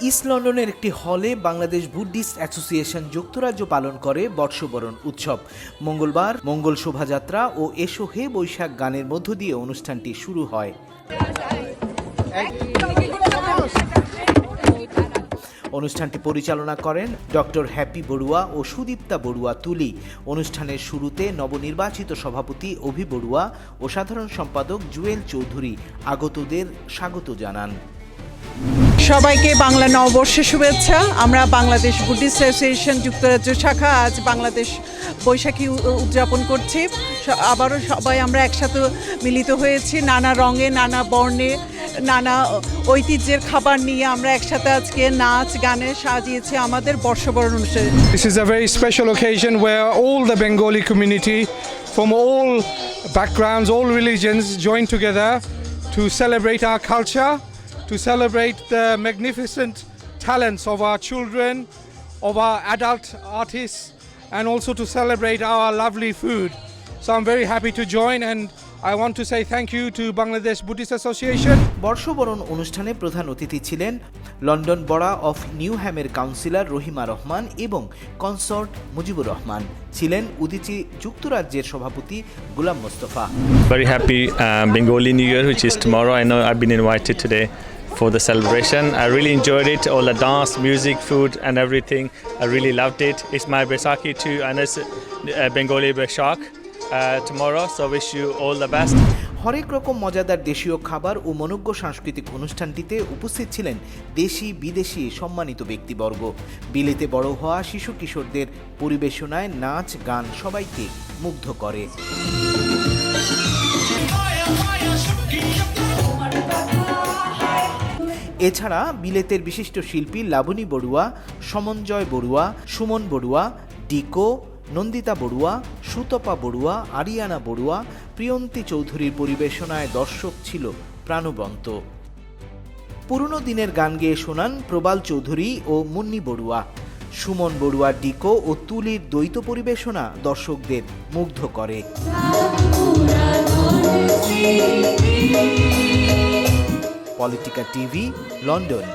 East লন্ডনের একটি হলে বাংলাদেশ বুদ্ধিস্ট অ্যাসোসিয়েশন যুক্তরাজ্য পালন করে বর্ষবরণ উৎসব। মঙ্গলবার মঙ্গল শোভাযাত্রা ও এসো হে বৈশাখ গানের মধ্য দিয়ে অনুষ্ঠানটি শুরু হয়। অনুষ্ঠানটি পরিচালনা করেন ডক্টর হ্যাপি বড়ুয়া ও সুদীপ্তা বড়ুয়া তুলি। অনুষ্ঠানের শুরুতে নবনির্বাচিত সভাপতি অভি বড়ুয়া ও সাধারণ সম্পাদক জুয়েল চৌধুরী আগতদের স্বাগত জানান। সবাইকে বাংলা নববর্ষের শুভেচ্ছা। আমরা বাংলাদেশ বুদ্ধিস্ট অ্যাসোসিয়েশন যুক্তরাজ্য শাখা আজ বাংলাদেশ বৈশাখী উদযাপন করছি। আবারও সবাই আমরা একসাথে মিলিত হয়েছি, নানা রঙে, নানা বর্ণে, নানা ঐতিহ্যের খাবার নিয়ে আমরা একসাথে আজকে নাচ গানে সাজিয়েছি আমাদের বর্ষবরণ অনুষ্ঠান। This is a very special occasion where all the Bengali community from all backgrounds, all religions join together to celebrate our culture, to celebrate the magnificent talents of our children, of our adult artists, and also to celebrate our lovely food. So I'm very happy to join, and I want to say thank you to Bangladesh Buddhist Association. বর্ষবরণ অনুষ্ঠানে প্রধান অতিথি ছিলেন London বড়া of নিউহ্যামের councillor Rahima Rahman এবং consort Mujibur Rahman. ছিলেন উদীচী যুক্তরাজ্যের সভাপতি গুলাম Mostafa. Very happy Bengali New Year, which is tomorrow. I know I've been invited today for the celebration. I really enjoyed it, all the dance, music, food and everything. I really loved it. It's my Baisakhi too, and it's Bengali Baishakh tomorrow, so wish you all the best. হরেক রকম মজাদার দেশীয় খাবার ও মনোজ্ঞ সাংস্কৃতিক অনুষ্ঠানটিতে উপস্থিত ছিলেন দেশি বিদেশি সম্মানিত ব্যক্তিবর্গ। বিলেতে বড় হওয়া শিশু কিশোরদের পরিবেশনায় নাচ গান সবাইকে মুগ্ধ করে। এছাড়া বিলেতের বিশিষ্ট শিল্পী লাবণী বড়ুয়া, সমঞ্জয় বড়ুয়া, সুমন বড়ুয়া, ডিকো, নন্দিতা বড়ুয়া, সুতপা বড়ুয়া, আরিয়ানা বড়ুয়া, প্রিয়ন্তী চৌধুরীর পরিবেশনায় দর্শক ছিল প্রাণবন্ত। পুরনো দিনের গান গেয়ে শোনান প্রবাল চৌধুরী ও মুন্নি বড়ুয়া। সুমন বড়ুয়া, ডিকো ও তুলির দ্বৈত পরিবেশনা দর্শকদের মুগ্ধ করে। Politika TV, London.